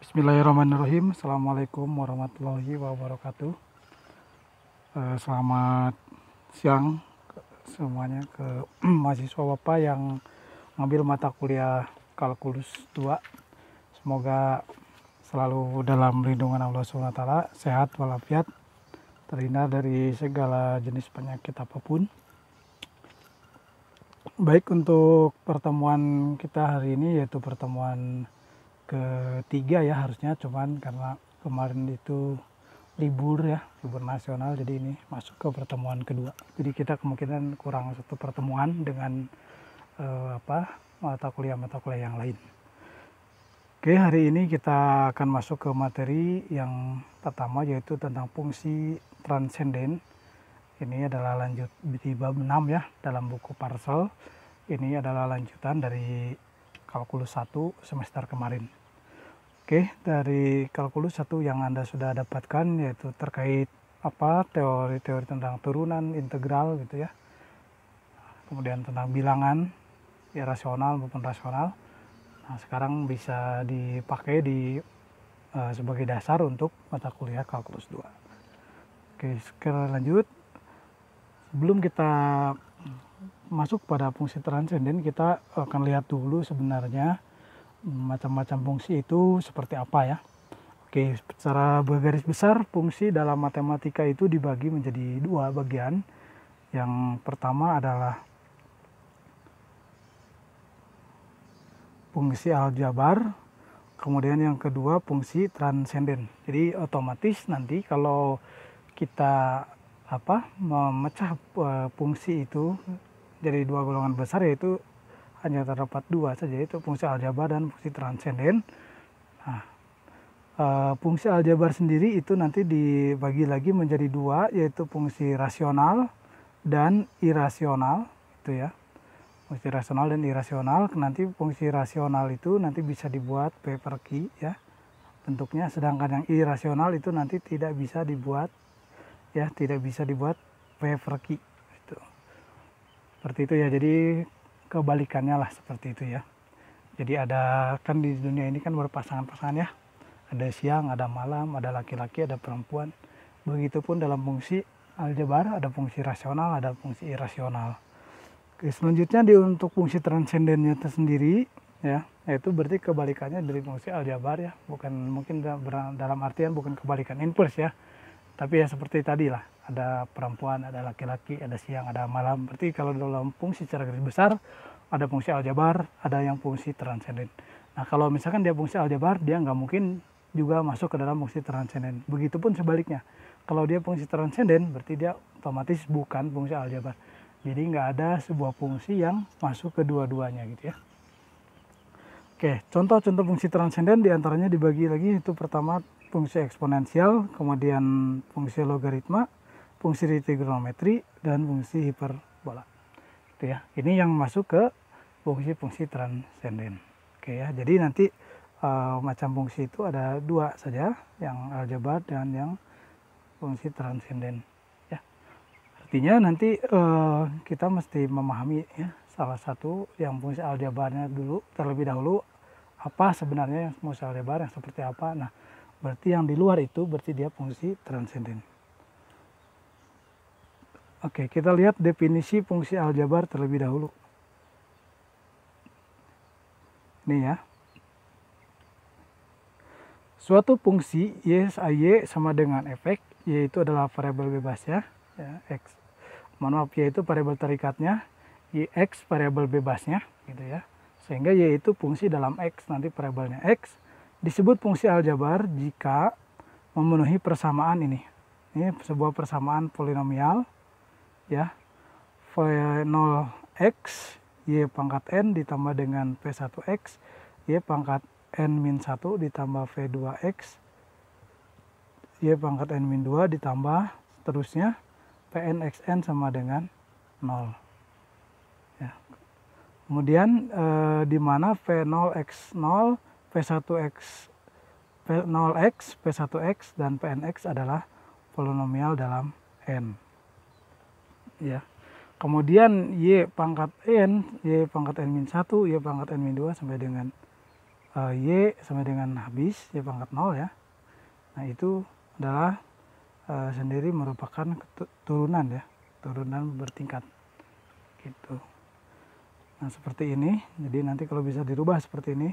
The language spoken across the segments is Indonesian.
Bismillahirrahmanirrahim. Assalamualaikum warahmatullahi wabarakatuh. Selamat siang semuanya ke mahasiswa Bapak yang ngambil mata kuliah Kalkulus 2. Semoga selalu dalam lindungan Allah SWT, sehat walafiat, terhindar dari segala jenis penyakit apapun. Baik, untuk pertemuan kita hari ini yaitu pertemuan ketiga ya harusnya, cuman karena kemarin itu libur nasional, jadi ini masuk ke pertemuan kedua. Jadi kita kemungkinan kurang satu pertemuan dengan mata kuliah yang lain. Oke, hari ini kita akan masuk ke materi yang pertama, yaitu tentang fungsi transenden. Ini adalah lanjut di bab 6 ya dalam buku Parsel. Ini adalah lanjutan dari Kalkulus 1 semester kemarin. Oke, dari Kalkulus 1 yang Anda sudah dapatkan yaitu terkait teori-teori tentang turunan, integral gitu ya. Kemudian tentang bilangan, ya rasional maupun rasional. Nah, sekarang bisa dipakai sebagai dasar untuk mata kuliah Kalkulus 2. Oke, sekarang lanjut. Sebelum kita masuk pada fungsi transenden, kita akan lihat dulu sebenarnya macam-macam fungsi itu seperti apa ya. Oke, secara bergaris besar fungsi dalam matematika itu dibagi menjadi dua bagian. Yang pertama adalah fungsi aljabar, kemudian yang kedua fungsi transenden. Jadi otomatis nanti kalau kita memecah fungsi itu jadi dua golongan besar, yaitu hanya terdapat dua saja, yaitu fungsi aljabar dan fungsi transenden. Nah, fungsi aljabar sendiri itu nanti dibagi lagi menjadi dua, yaitu fungsi rasional dan irasional, itu ya. Fungsi rasional dan irasional. Nanti fungsi rasional itu nanti bisa dibuat P per Q ya bentuknya, sedangkan yang irasional itu nanti tidak bisa dibuat P per Q. Itu. Seperti itu ya. Jadi kebalikannya lah seperti itu ya. Jadi ada kan di dunia ini kan berpasangan-pasangan ya. Ada siang, ada malam, ada laki-laki, ada perempuan. Begitupun dalam fungsi aljabar ada fungsi rasional, ada fungsi irasional. Oke, selanjutnya untuk fungsi transendennya tersendiri ya, yaitu berarti kebalikannya dari fungsi aljabar ya. Bukan mungkin dalam artian bukan kebalikan inverse ya. Tapi ya seperti tadi lah, ada perempuan, ada laki-laki, ada siang, ada malam. Berarti kalau dalam fungsi secara garis besar, ada fungsi aljabar, ada yang fungsi transenden. Nah, kalau misalkan dia fungsi aljabar, dia nggak mungkin juga masuk ke dalam fungsi transenden. Begitupun sebaliknya. Kalau dia fungsi transenden, berarti dia otomatis bukan fungsi aljabar. Jadi nggak ada sebuah fungsi yang masuk kedua-duanya gitu ya. Oke, contoh-contoh fungsi transenden diantaranya dibagi lagi, itu pertama fungsi eksponensial, kemudian fungsi logaritma, fungsi trigonometri, dan fungsi hiperbola. Itu ya. Ini yang masuk ke fungsi-fungsi transenden. Oke ya. Jadi nanti macam fungsi itu ada dua saja, yang aljabar dan yang fungsi transenden. Ya. Artinya nanti kita mesti memahami ya salah satu yang fungsi aljabarnya dulu terlebih dahulu, apa sebenarnya yang fungsi aljabar yang seperti apa. Nah, berarti yang di luar itu berarti dia fungsi transenden. Oke, kita lihat definisi fungsi aljabar terlebih dahulu. Ini ya. Suatu fungsi y sama dengan f(x), y itu adalah variabel bebasnya, ya, x. Y itu variabel terikatnya, x variabel bebasnya, gitu ya. Sehingga y itu fungsi dalam x, nanti variabelnya x. Disebut fungsi aljabar jika memenuhi persamaan ini. Ini sebuah persamaan polinomial ya. V0x y pangkat n ditambah dengan V1x y pangkat n-1 ditambah V2x y pangkat n-2 ditambah seterusnya Pn(xn) sama dengan 0 ya. Kemudian di mana V0x0, V0x, P1x, dan Pnx adalah polinomial dalam n. Ya. Kemudian y pangkat n, y pangkat n-1, y pangkat n-2 sampai dengan Y sama dengan habis, Y pangkat 0 ya. Nah itu adalah sendiri merupakan turunan ya, turunan bertingkat gitu. Nah seperti ini, jadi nanti kalau bisa dirubah seperti ini,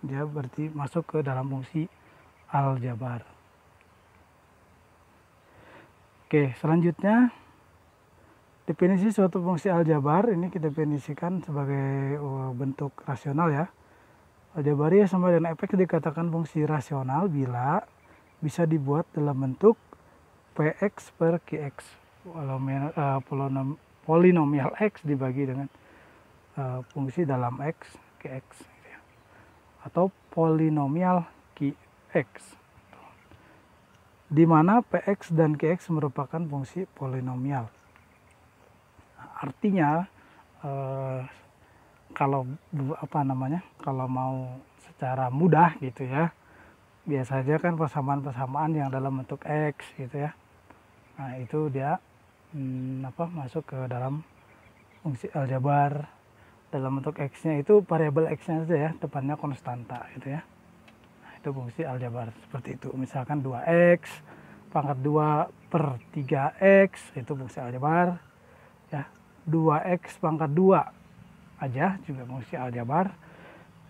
dia berarti masuk ke dalam fungsi aljabar. Oke, selanjutnya definisi suatu fungsi aljabar ini kita definisikan sebagai bentuk rasional ya. Aljabaria sama dengan fx dikatakan fungsi rasional bila bisa dibuat dalam bentuk px per qx, polinomial x dibagi dengan fungsi dalam x qx gitu ya. Atau polinomial qx, di mana px dan qx merupakan fungsi polinomial. Artinya kalau kalau mau secara mudah gitu ya, biasanya kan persamaan-persamaan yang dalam bentuk x gitu ya. Nah itu dia masuk ke dalam fungsi aljabar. Dalam bentuk x-nya itu variabel x-nya saja ya, depannya konstanta gitu ya. Nah, itu fungsi aljabar seperti itu. Misalkan 2x pangkat 2 per 3x itu fungsi aljabar ya. 2x pangkat 2 aja juga fungsi aljabar.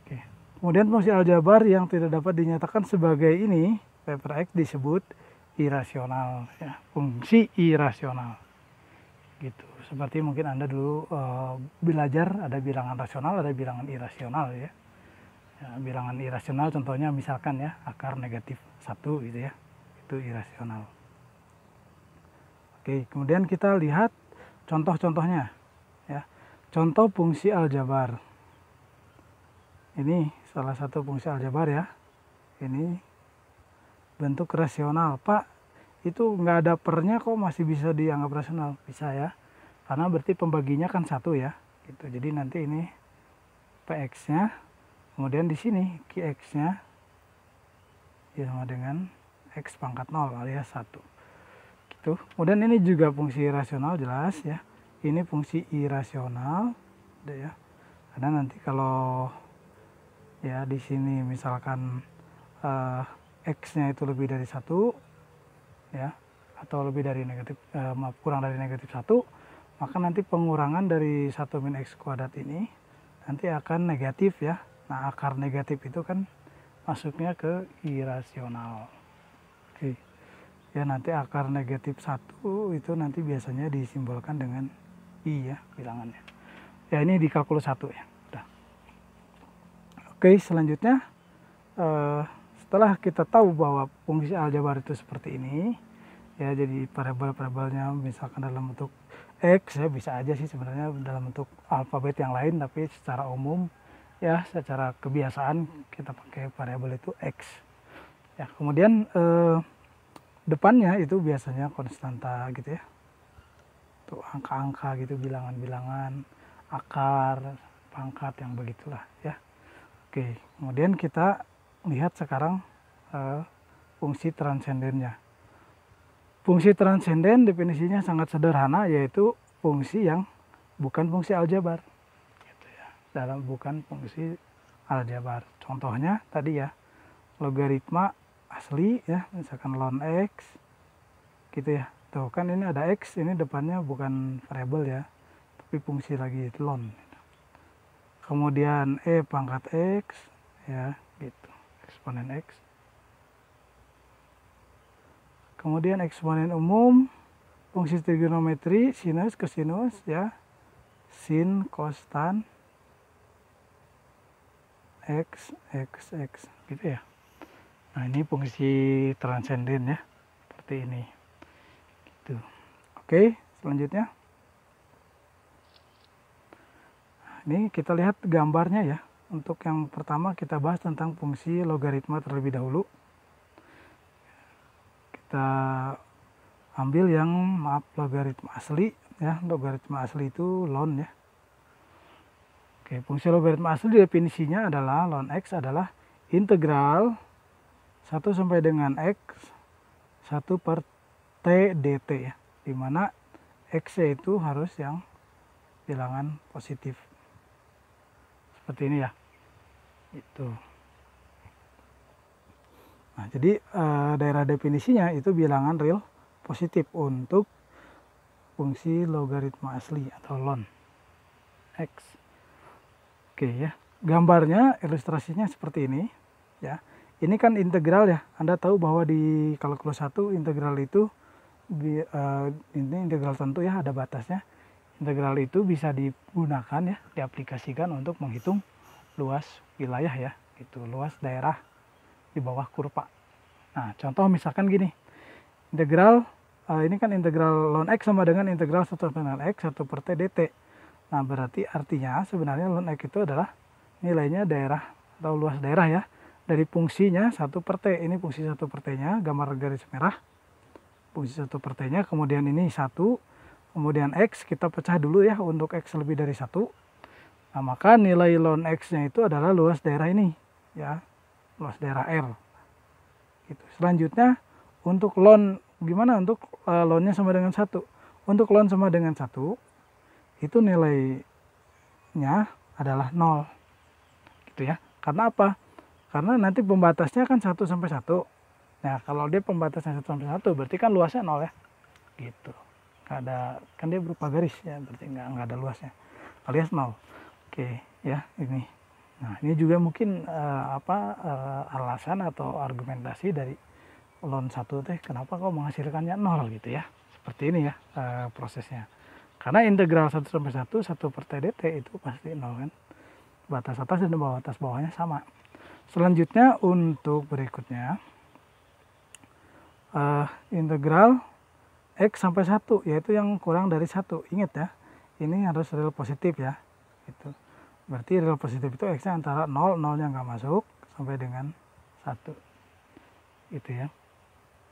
Oke. Kemudian fungsi aljabar yang tidak dapat dinyatakan sebagai ini p per x disebut irasional ya, fungsi irasional gitu. Seperti mungkin Anda dulu belajar ada bilangan rasional, ada bilangan irasional ya. Bilangan irasional contohnya misalkan ya akar negatif 1 gitu ya, itu irasional. Oke, kemudian kita lihat contoh-contohnya ya. Contoh fungsi aljabar. Ini salah satu fungsi aljabar ya. Ini bentuk rasional. Pak, itu nggak ada pernya kok masih bisa dianggap rasional? Bisa ya. Karena berarti pembaginya kan 1 ya. Gitu. Jadi nanti ini px-nya, kemudian di sini qx-nya ya sama dengan x pangkat 0 alias 1. Gitu. Kemudian ini juga fungsi rasional jelas ya. Ini fungsi irasional ya. Karena nanti kalau ya di sini misalkan x-nya itu lebih dari 1 ya, atau lebih dari negatif kurang dari negatif 1, maka nanti pengurangan dari 1 min x kuadrat ini nanti akan negatif ya. Nah akar negatif itu kan masuknya ke irasional. Oke. Ya nanti akar negatif 1 itu nanti biasanya disimbolkan dengan I ya bilangannya. Ya ini di kalkulus 1 ya. Udah. Oke, selanjutnya setelah kita tahu bahwa fungsi aljabar itu seperti ini ya, jadi parabel-parabelnya misalkan dalam bentuk x ya, bisa aja sih sebenarnya dalam bentuk alfabet yang lain, tapi secara umum ya secara kebiasaan kita pakai variabel itu x ya. Kemudian depannya itu biasanya konstanta gitu ya, tuh angka-angka gitu, bilangan-bilangan, akar, pangkat yang begitulah ya. Oke, kemudian kita lihat sekarang fungsi transendennya. Fungsi transenden definisinya sangat sederhana, yaitu fungsi yang bukan fungsi aljabar gitu ya. Bukan fungsi aljabar. Contohnya tadi ya, logaritma asli ya, misalkan ln x gitu ya. Tuh kan ini ada x, ini depannya bukan variabel ya, tapi fungsi lagi itu ln. Kemudian e pangkat x ya gitu, eksponen x. Kemudian eksponen umum, fungsi trigonometri, sinus, kosinus ya, sin, cos, tan, x, gitu ya. Nah ini fungsi transenden ya, seperti ini. Gitu. Oke, selanjutnya. Ini kita lihat gambarnya ya. Untuk yang pertama kita bahas tentang fungsi logaritma terlebih dahulu. Kita ambil yang logaritma asli ya. Logaritma asli itu ln ya. Oke, fungsi logaritma asli definisinya adalah ln x adalah integral 1 sampai dengan x 1 per t dt ya. Dimana x itu harus yang bilangan positif. Seperti ini ya. Itu. Nah, jadi daerah definisinya itu bilangan real positif untuk fungsi logaritma asli atau ln x. Oke ya, gambarnya ilustrasinya seperti ini ya. Ini kan integral ya. Anda tahu bahwa di kalkulus 1 integral itu ini integral tentu ya, ada batasnya. Integral itu bisa digunakan ya, diaplikasikan untuk menghitung luas wilayah ya, itu luas daerah di bawah kurva. Nah, contoh misalkan gini. Integral ini kan integral ln x sama dengan integral 1 sampai x 1 per t dt. Nah, berarti artinya sebenarnya ln x itu adalah nilainya daerah atau luas daerah ya, dari fungsinya 1 per t. Ini fungsi 1 per t-nya, gambar garis merah. Fungsi 1 per t-nya, kemudian ini 1, kemudian x kita pecah dulu ya untuk x lebih dari 1. Nah, maka nilai ln x-nya itu adalah luas daerah ini ya, luas daerah R. Gitu. Selanjutnya untuk ln gimana untuk ln-nya sama dengan 1. Untuk ln sama dengan 1 itu nilainya adalah 0. Gitu ya. Karena apa? Karena nanti pembatasnya kan 1 sampai 1. Nah, kalau dia pembatasnya 1 sampai 1 berarti kan luasnya 0 ya. Gitu. Nggak ada, kan dia berupa garis ya, berarti nggak ada luasnya. Alias 0. Oke, ya ini. Nah, ini juga mungkin alasan atau argumentasi dari ln 1 teh kenapa kok menghasilkannya 0 gitu ya. Seperti ini ya prosesnya. Karena integral 1 sampai 1 per t dt itu pasti 0 kan. Batas atas dan batas bawahnya sama. Selanjutnya untuk berikutnya integral x sampai 1 yaitu yang kurang dari 1. Ingat ya, ini harus real positif ya. Gitu. Berarti real positif itu x-nya antara 0, 0-nya nggak masuk, sampai dengan 1. Itu ya.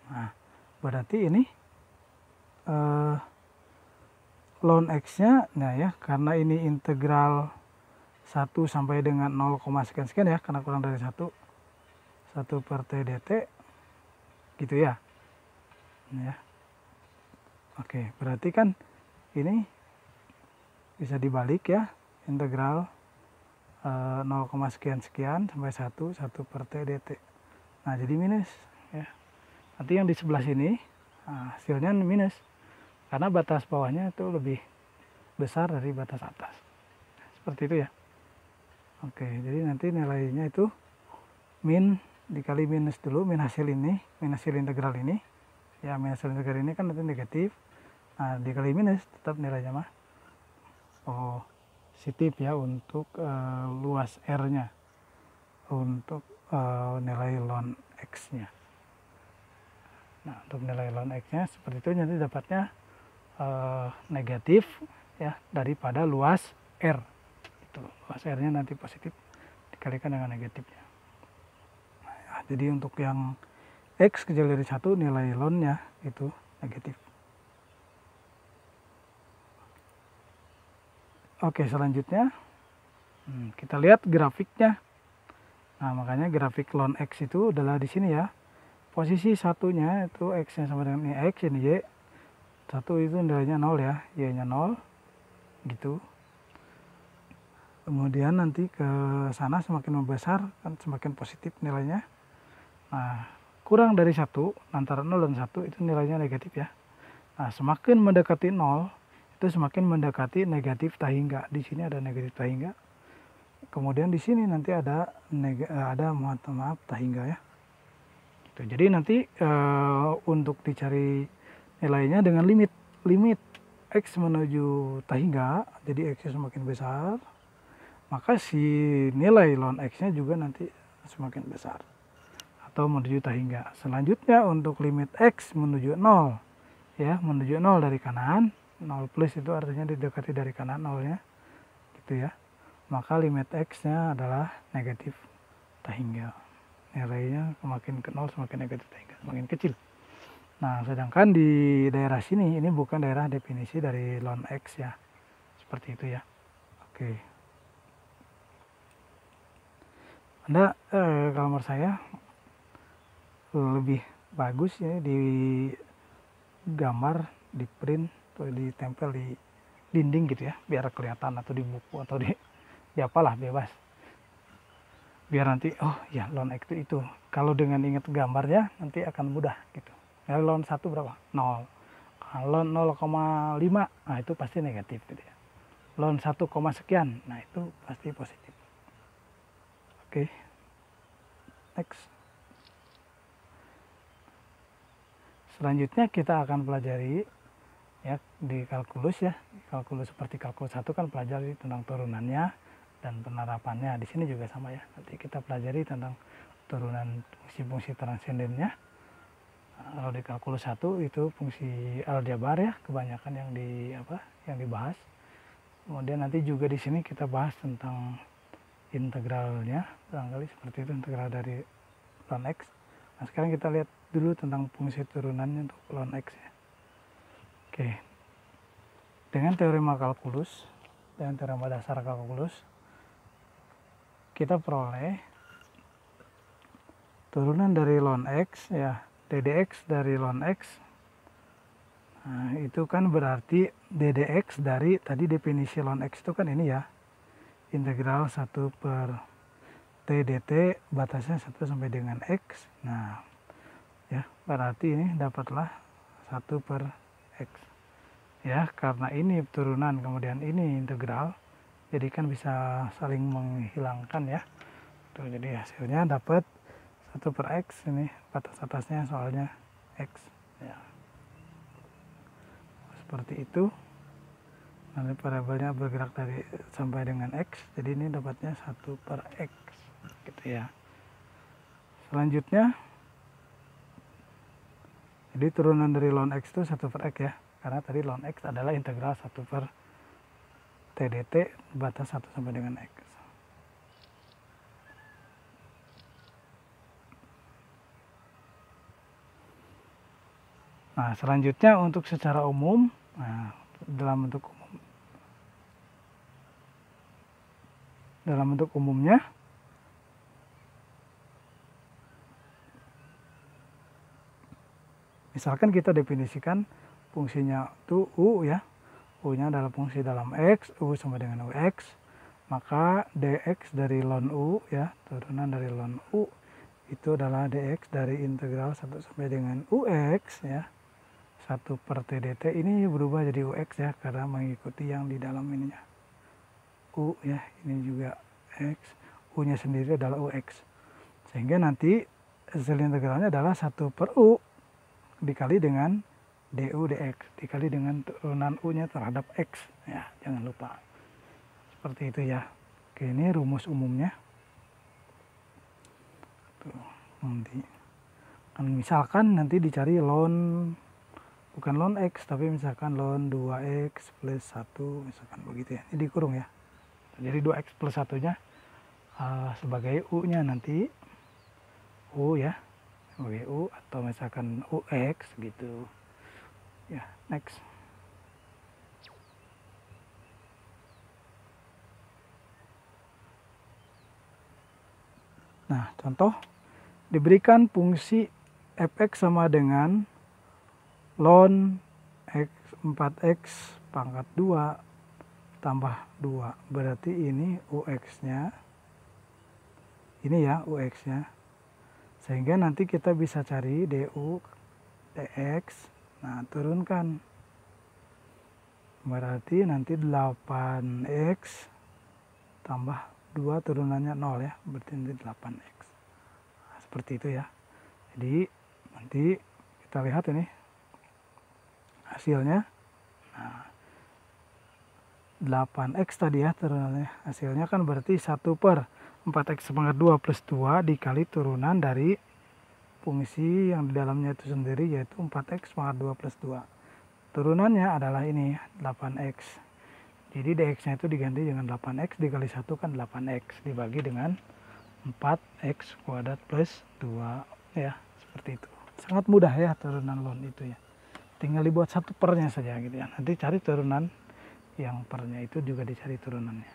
Nah, berarti ini ln x-nya, nah ya, karena ini integral 1 sampai dengan 0, sekian-sekian ya, karena kurang dari 1. 1 per t dt, gitu ya. Nah, ya. Oke, berarti kan ini bisa dibalik ya, integral 0, sekian-sekian sampai 1 per t dt. Nah, jadi minus ya. Nanti yang di sebelah sini hasilnya minus karena batas bawahnya itu lebih besar dari batas atas. Seperti itu ya. Oke, jadi nanti nilainya itu min dikali minus dulu, min hasil ini, min hasil integral ini. Ya, min hasil integral ini kan nanti negatif. Nah, dikali minus tetap nilainya mah positif ya untuk luas R-nya, untuk nilai ln x-nya. Nah, untuk nilai ln x-nya seperti itu, nanti dapatnya negatif ya daripada luas R. Itu luas R-nya nanti positif dikalikan dengan negatifnya. Nah, ya, jadi untuk yang x kecil dari 1 nilai ln-nya itu negatif. Oke, selanjutnya kita lihat grafiknya. Nah, makanya grafik ln x itu adalah di sini ya. Posisi satunya itu x-nya sama dengan ini x, ini y. 1 itu nilainya 0 ya, y-nya 0. Gitu. Kemudian nanti ke sana semakin membesar, kan semakin positif nilainya. Nah, kurang dari 1, antara 0 dan 1 itu nilainya negatif ya. Nah, semakin mendekati 0, itu semakin mendekati negatif tahingga. Di sini ada negatif tahingga. Kemudian di sini nanti ada maaf tahingga ya. Gitu. Jadi nanti untuk dicari nilainya dengan limit x menuju tahingga, jadi x semakin besar, maka si nilai ln x-nya juga nanti semakin besar atau menuju tahingga. Selanjutnya untuk limit x menuju 0 ya, menuju 0 dari kanan, 0 plus itu artinya didekati dari kanan 0-nya gitu ya. Maka limit x-nya adalah negatif tahingga. Nilainya semakin ke 0 semakin negatif tahingga, semakin kecil. Nah, sedangkan di daerah sini ini bukan daerah definisi dari ln x ya. Seperti itu ya. Oke. Anda kalau menurut saya lebih bagus ya di gambar, di print atau ditempel di dinding gitu ya, biar kelihatan, atau di buku atau di apalah, bebas. biar nanti oh ya ln X itu kalau dengan ingat gambarnya nanti akan mudah gitu. Ya, ln 1 berapa? 0. Kalau 0,5 nah itu pasti negatif gitu ya. Ln 1, sekian nah itu pasti positif. Oke. Next. Selanjutnya kita akan pelajari ya di kalkulus ya. Kalkulus seperti kalkulus 1 kan pelajari tentang turunannya dan penerapannya. Di sini juga sama ya. Nanti kita pelajari tentang turunan fungsi-fungsi transendennya. Kalau di kalkulus 1 itu fungsi aljabar ya, kebanyakan yang dibahas. Kemudian nanti juga di sini kita bahas tentang integralnya, barangkali seperti itu, integral dari ln X. Nah, sekarang kita lihat dulu tentang fungsi turunannya untuk ln X ya. Oke. Dengan teorema kalkulus, dengan teorema dasar kalkulus, kita peroleh turunan dari ln X ya, ddx dari ln X. Nah, itu kan berarti ddx dari tadi definisi ln X itu kan ini ya, integral 1 per t dt batasnya 1 sampai dengan X. Nah, ya berarti ini dapatlah 1 per X. Ya, karena ini turunan kemudian ini integral, jadi kan bisa saling menghilangkan ya. Tuh, jadi hasilnya dapat 1 per X, ini batas atasnya soalnya X ya. Seperti itu. Nanti parabelnya bergerak dari sampai dengan X, jadi ini dapatnya 1 per X gitu ya. Selanjutnya jadi turunan dari ln X itu 1 per X ya, karena tadi ln X adalah integral 1 per t dt batas 1 sampai dengan X. Nah, selanjutnya untuk secara umum, nah, dalam bentuk umumnya misalkan kita definisikan fungsinya itu U ya, U-nya adalah fungsi dalam X, U sama dengan UX, maka dx dari ln U ya, turunan dari ln U itu adalah dx dari integral 1 sampai dengan UX ya, 1 per t dt ini berubah jadi UX ya, karena mengikuti yang di dalam ininya. U ya, ini juga X, U-nya sendiri adalah UX. Sehingga nanti hasil integralnya adalah 1 per U dikali dengan du dx, dikali dengan turunan U-nya terhadap X. Ya, jangan lupa. Seperti itu ya. Oke, ini rumus umumnya. Tuh, nanti. Misalkan nanti dicari ln, bukan ln X, tapi misalkan ln 2X plus 1, misalkan begitu ya. Ini dikurung ya. Jadi 2X plus 1-nya sebagai U-nya nanti. U ya. Sebagai U atau misalkan UX gitu. Ya, next. Nah, contoh diberikan fungsi fx sama dengan ln x 4x pangkat 2 tambah 2. Berarti ini UX-nya. Ini ya UX-nya. Sehingga nanti kita bisa cari du dx. Nah, turunkan. Berarti nanti 8x tambah 2 turunannya 0 ya. Berarti nanti 8x. Nah, seperti itu ya. Jadi nanti kita lihat ini hasilnya. Nah, 8x tadi ya turunannya. Hasilnya kan berarti 1 per 4x pangkat 2 plus 2 dikali turunan dari fungsi yang di dalamnya itu sendiri, yaitu 4x pangkat 2 plus 2. Turunannya adalah ini 8x. Jadi dx-nya itu diganti dengan 8x dikali 1 kan 8x dibagi dengan 4x kuadrat plus 2 ya, seperti itu. Sangat mudah ya turunan ln itu ya. Tinggal dibuat 1 pernya saja gitu ya. Nanti cari turunan yang pernya itu juga dicari turunannya.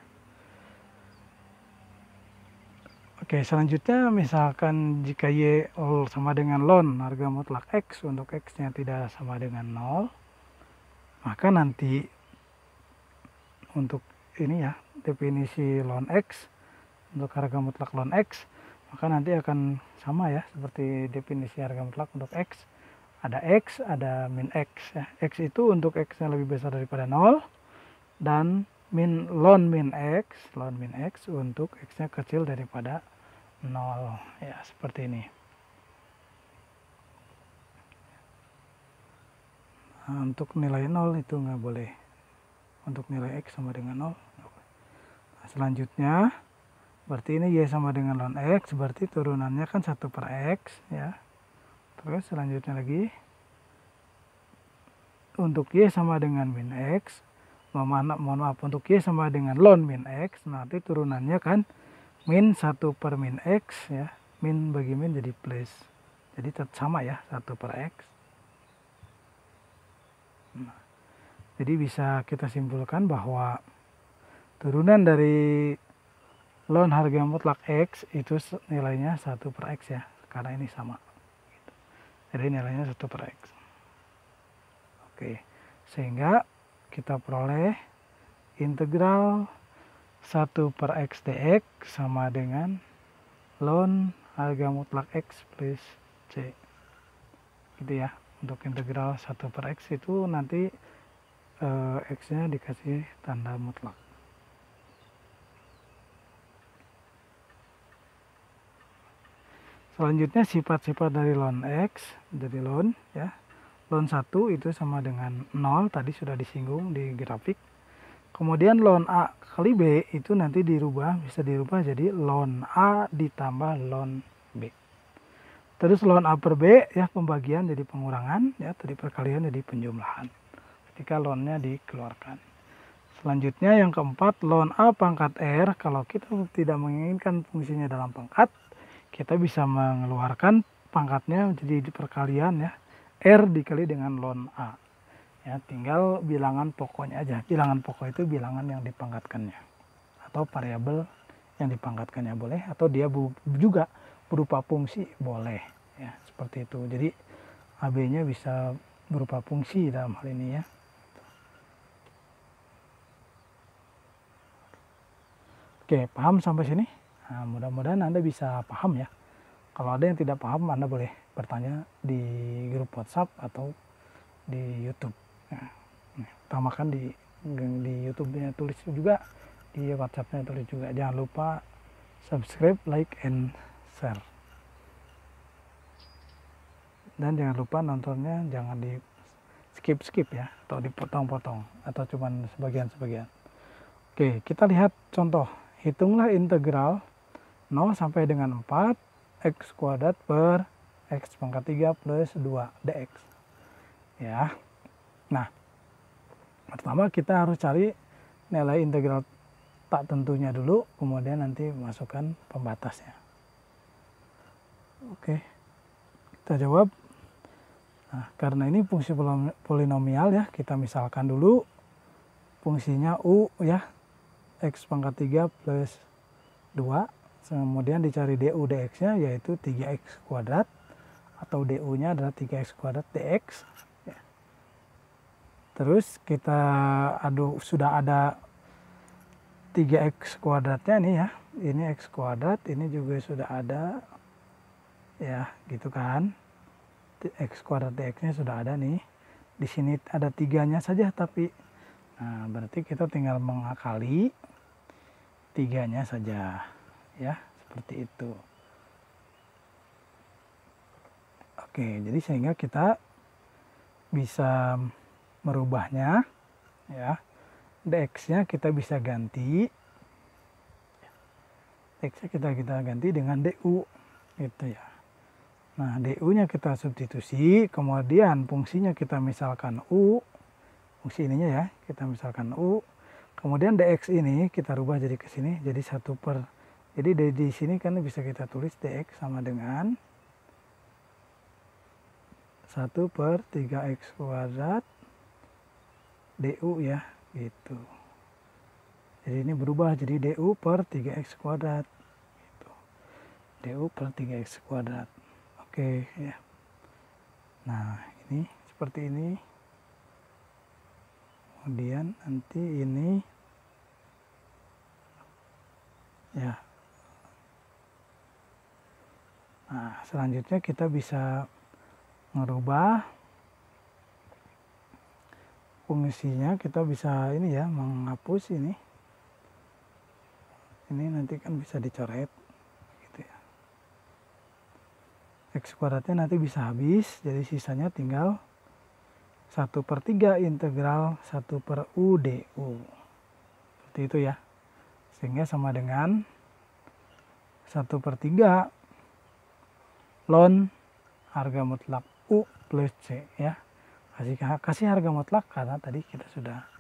Oke, selanjutnya misalkan jika Y sama dengan ln harga mutlak X, untuk X-nya tidak sama dengan 0, maka nanti untuk ini ya, definisi ln X untuk harga mutlak ln X, maka nanti akan sama ya seperti definisi harga mutlak untuk X. Ada X, ada min X ya. X itu untuk X yang lebih besar daripada 0, dan ln min X untuk X nya kecil daripada 0 ya, seperti ini. Nah, untuk nilai 0 itu nggak boleh, untuk nilai X sama dengan 0. Nah, selanjutnya berarti ini Y sama dengan ln X, berarti turunannya kan 1/X ya. Terus selanjutnya lagi untuk Y sama dengan min X, mohon maaf, untuk Y sama dengan ln min X, nanti turunannya kan min 1/min X ya, min bagi min jadi plus, jadi tetap sama ya 1/X. Nah, jadi bisa kita simpulkan bahwa turunan dari ln harga mutlak X itu nilainya 1/X ya, karena ini sama. Jadi nilainya 1/X. Oke, sehingga kita peroleh integral 1/X dx sama dengan ln harga mutlak X plus C. Gitu ya. Untuk integral 1/X itu nanti X-nya dikasih tanda mutlak. Selanjutnya sifat-sifat dari ln X, dari ln ya. Ln 1 itu sama dengan 0, tadi sudah disinggung di grafik. Kemudian ln A kali B itu nanti bisa dirubah jadi ln A ditambah ln B. Terus ln A per B ya, pembagian jadi pengurangan ya, tadi perkalian jadi penjumlahan ketika ln-nya dikeluarkan. Selanjutnya yang keempat, ln A pangkat R, kalau kita tidak menginginkan fungsinya dalam pangkat, kita bisa mengeluarkan pangkatnya jadi perkalian ya, R dikali dengan ln A. Ya, tinggal bilangan pokoknya aja. Bilangan pokok itu bilangan yang dipangkatkannya atau variabel yang dipangkatkannya boleh, atau dia juga berupa fungsi boleh ya, seperti itu. Jadi AB-nya bisa berupa fungsi dalam hal ini ya. Oke, paham sampai sini? Nah, mudah-mudahan Anda bisa paham ya. Kalau ada yang tidak paham, Anda boleh bertanya di grup WhatsApp atau di YouTube. Nah, utamakan di YouTube-nya tulis juga, di WhatsApp-nya tulis juga. Jangan lupa subscribe, like, and share. Dan jangan lupa nontonnya jangan di skip ya, atau dipotong-potong, atau cuman sebagian-sebagian. Oke, kita lihat contoh. Hitunglah integral 0 sampai dengan 4 X kuadrat per X pangkat 3 plus 2 dx. Ya. Nah, pertama kita harus cari nilai integral tak tentunya dulu, kemudian nanti masukkan pembatasnya. Oke, kita jawab. Nah, karena ini fungsi polinomial ya, kita misalkan dulu fungsinya U ya, X pangkat 3 plus 2, kemudian dicari du dx-nya yaitu 3x kuadrat, atau du-nya adalah 3x kuadrat dx. Terus kita sudah ada 3x kuadratnya nih ya, ini x kuadrat, ini juga sudah ada ya, gitu kan. X kuadrat dx-nya sudah ada nih. Di sini ada 3-nya saja tapi, nah berarti kita tinggal mengakali 3-nya saja ya, seperti itu. Oke, jadi sehingga kita bisa merubahnya ya, dx-nya kita bisa ganti, dx-nya kita ganti dengan du gitu ya. Nah, du-nya kita substitusi, kemudian fungsinya kita misalkan u, fungsi ininya ya, kita misalkan u, kemudian dx ini kita rubah jadi ke sini, jadi 1 per, jadi di sini kan bisa kita tulis dx sama dengan 1 per 3x kuadrat du ya, gitu. Jadi ini berubah jadi du per 3x kuadrat gitu. Du per 3x kuadrat. Oke ya. Nah, ini seperti ini. Kemudian nanti ini ya, Nah, selanjutnya kita bisa merubah fungsinya. Kita bisa ini ya, menghapus ini nanti kan bisa dicoret gitu ya. X kuadratnya nanti bisa habis, jadi sisanya tinggal 1/3 integral 1/u du. Seperti itu ya. Sehingga sama dengan 1/3 ln harga mutlak U plus C ya. Kasih harga mutlak karena tadi kita sudah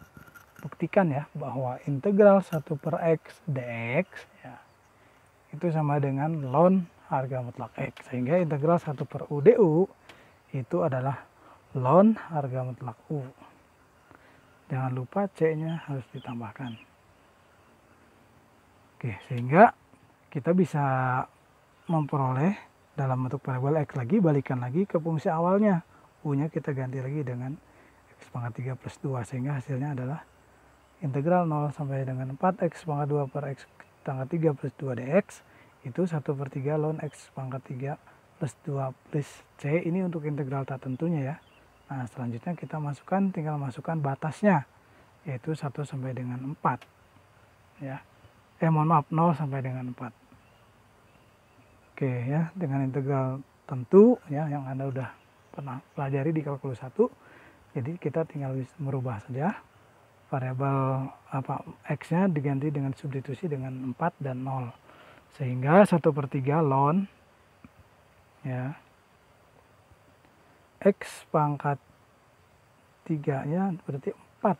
buktikan ya bahwa integral 1/x dx ya, itu sama dengan ln harga mutlak x. Sehingga integral 1/u du itu adalah ln harga mutlak U. Jangan lupa C-nya harus ditambahkan. Oke, sehingga kita bisa memperoleh dalam bentuk parabol X lagi, balikan lagi ke fungsi awalnya. U-nya kita ganti lagi dengan X pangkat 3 plus 2. Sehingga hasilnya adalah integral 0 sampai dengan 4x pangkat 2 per x pangkat 3 plus 2 dx itu 1/3 ln x pangkat 3 plus 2 plus c. Ini untuk integral tak tentunya ya. Nah, selanjutnya kita tinggal masukkan batasnya, yaitu 1 sampai dengan 4 ya. Mohon maaf, 0 sampai dengan 4. Oke ya, dengan integral tentu ya yang Anda udah pernah pelajari di kalkulus 1. Jadi kita tinggal merubah saja variabel x-nya diganti dengan substitusi dengan 4 dan 0. Sehingga 1/3 ln ya x pangkat 3 nya berarti 4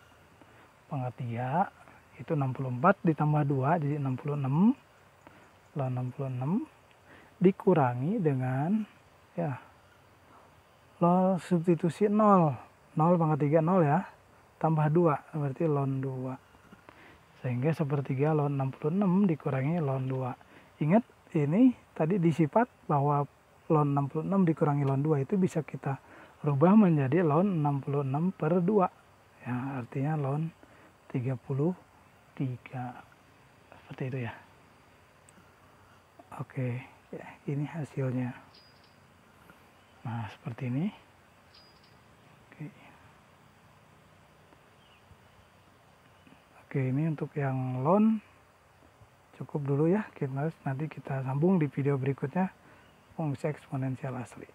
pangkat 3 itu 64 ditambah 2 jadi 66 ln 66 dikurangi dengan ya ln substitusi 0 pangkat 3 0 ya, tambah 2 berarti ln 2. Sehingga 1/3 ln 66 dikurangi ln 2. Ingat ini tadi disifat bahwa ln 66 dikurangi ln 2 itu bisa kita rubah menjadi ln 66/2 ya, artinya ln 33 seperti itu ya. Oke ya, ini hasilnya. Nah, seperti ini. Oke, ini untuk yang ln cukup dulu ya. Nanti kita sambung di video berikutnya fungsi eksponensial asli.